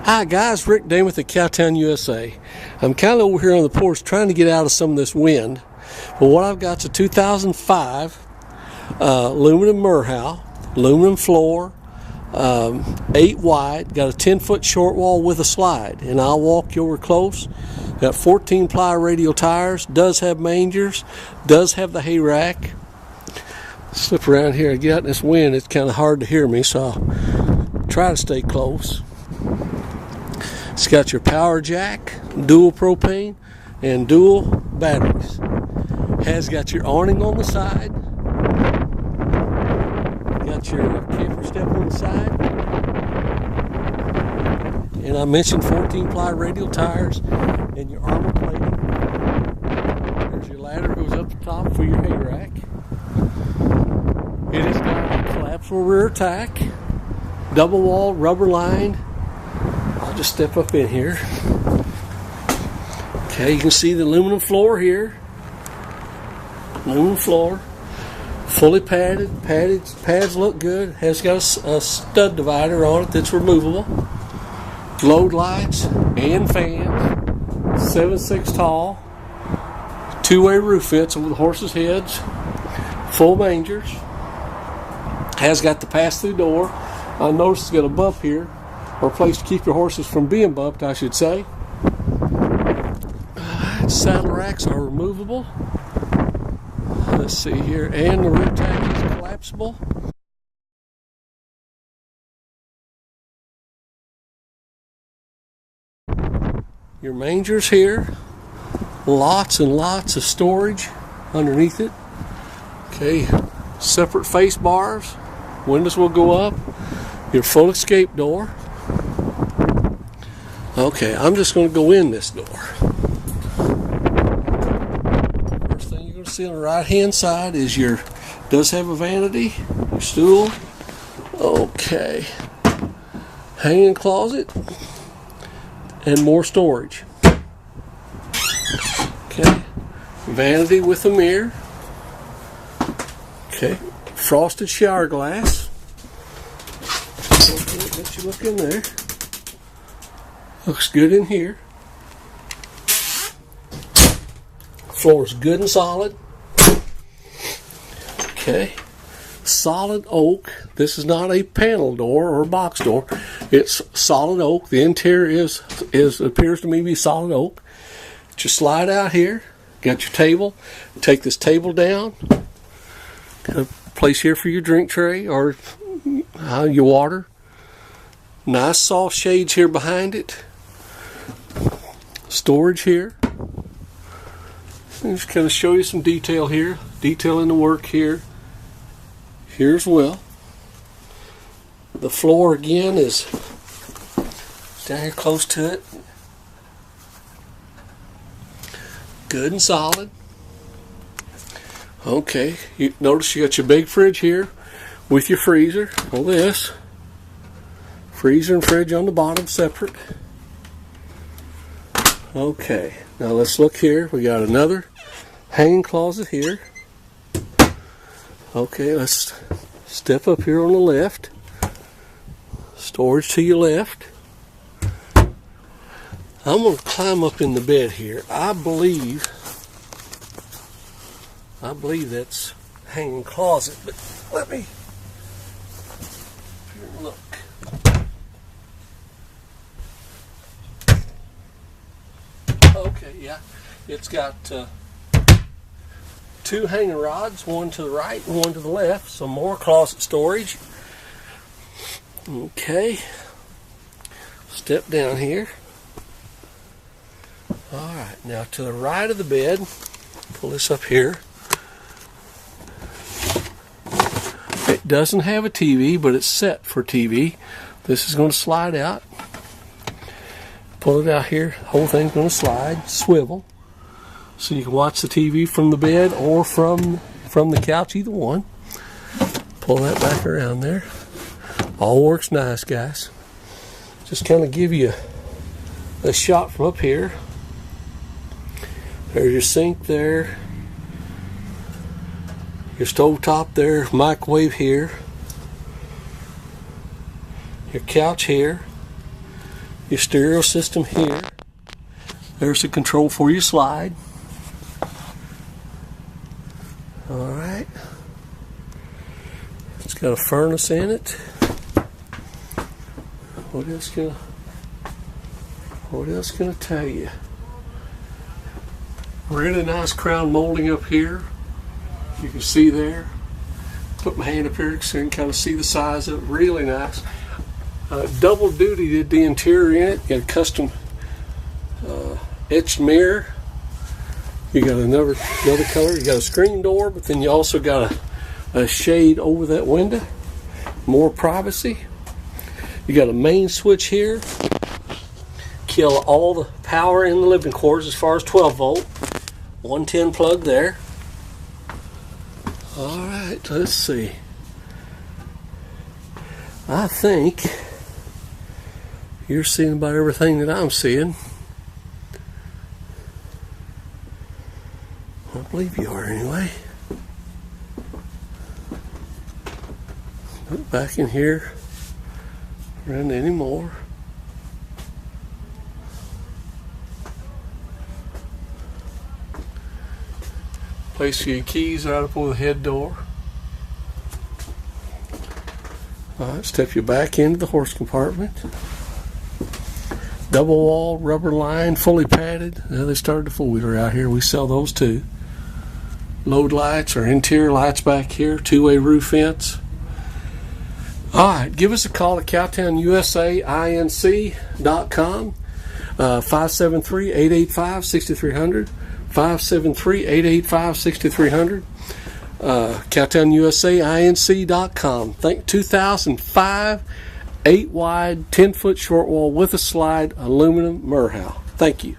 Hi guys, Rick Dameth at Cowtown, USA. I'm kind of over here on the porch trying to get out of some of this wind. But what I've got is a 2005 aluminum Merhow, aluminum floor, 8 wide, got a 10-foot short wall with a slide. And I'll walk you over close. Got 14 ply radial tires, does have mangers, does have the hay rack. Slip around here, I get out in this wind, it's kind of hard to hear me, so I'll try to stay close. It's got your power jack, dual propane, and dual batteries. Has got your awning on the side. Got your camper step on the side. And I mentioned 14 ply radial tires and your armor plating. There's your ladder, goes up the top for your hay rack. It has got a collapsible rear tack, double wall, rubber lined. I'll just step up in here. Okay, you can see the aluminum floor here. Aluminum floor, fully padded. Pads look good. Has got a stud divider on it that's removable. Load lights and fans. 7'6" tall. Two-way roof fits over the horses' heads. Full mangers. Has got the pass-through door. I noticed it's got a bump here, or a place to keep your horses from being bumped, I should say. Saddle racks are removable. Let's see here, and the rear tack is collapsible. Your mangers here, lots and lots of storage underneath it. Okay, separate face bars, windows will go up. Your full escape door. Okay, I'm just going to go in this door. First thing you're going to see on the right hand side is does have a vanity, your stool. Okay, hanging closet and more storage. Okay, vanity with a mirror. Okay, frosted shower glass. Okay, let you look in there. Looks good in here. Floor's good and solid. Okay. Solid oak. This is not a panel door or a box door. It's solid oak. The interior appears to me to be solid oak. Just slide out here. Got your table. Take this table down. Got a place here for your drink tray or your water. Nice soft shades here behind it. Storage here. Just kind of show you some detail here. Detail in the work here. Here as well. The floor again is down here close to it. Good and solid. Okay, you notice you got your big fridge here with your freezer. All this. Freezer and fridge on the bottom separate. Okay, now let's look here. We got another hanging closet here. Okay, let's step up here on the left. Storage to your left. I'm going to climb up in the bed here. I believe that's hanging closet, but let me here look. Okay, yeah, it's got two hanging rods, one to the right and one to the left. Some more closet storage. Okay, step down here. Alright, now to the right of the bed, pull this up here. It doesn't have a TV, but it's set for TV. This is going to slide out. Pull it out here, the whole thing's going to slide, swivel. So you can watch the TV from the bed or from the couch, either one. Pull that back around there. All works nice, guys. Just kind of give you a shot from up here. There's your sink there. Your stove top there, microwave here. Your couch here. your stereo system here. There's the control for your slide. Alright. It's got a furnace in it. What else can I tell you? Really nice crown molding up here. You can see there. Put my hand up here so you can kind of see the size of it. Really nice. Double duty did the interior in it. You got a custom etched mirror. You got another color. You got a screen door, but then you also got a shade over that window. More privacy. You got a main switch here. Kill all the power in the living quarters as far as 12 volt. 110 plug there. Alright, let's see. I think you're seeing about everything that I'm seeing. I believe you are anyway. Look back in here. Run any more. Place your keys right up over the head door. Alright, step you back into the horse compartment. Double wall, rubber lined, fully padded. Now they started the four-wheeler out here. We sell those too. Load lights or interior lights back here. Two-way roof fence. Alright, give us a call at CowtownUSAINC.com. 573-885-6300. 573-885-6300. CowtownUSAINC.com. 2005 8 wide 10-foot short wall with a slide aluminum Merhow. Thank you.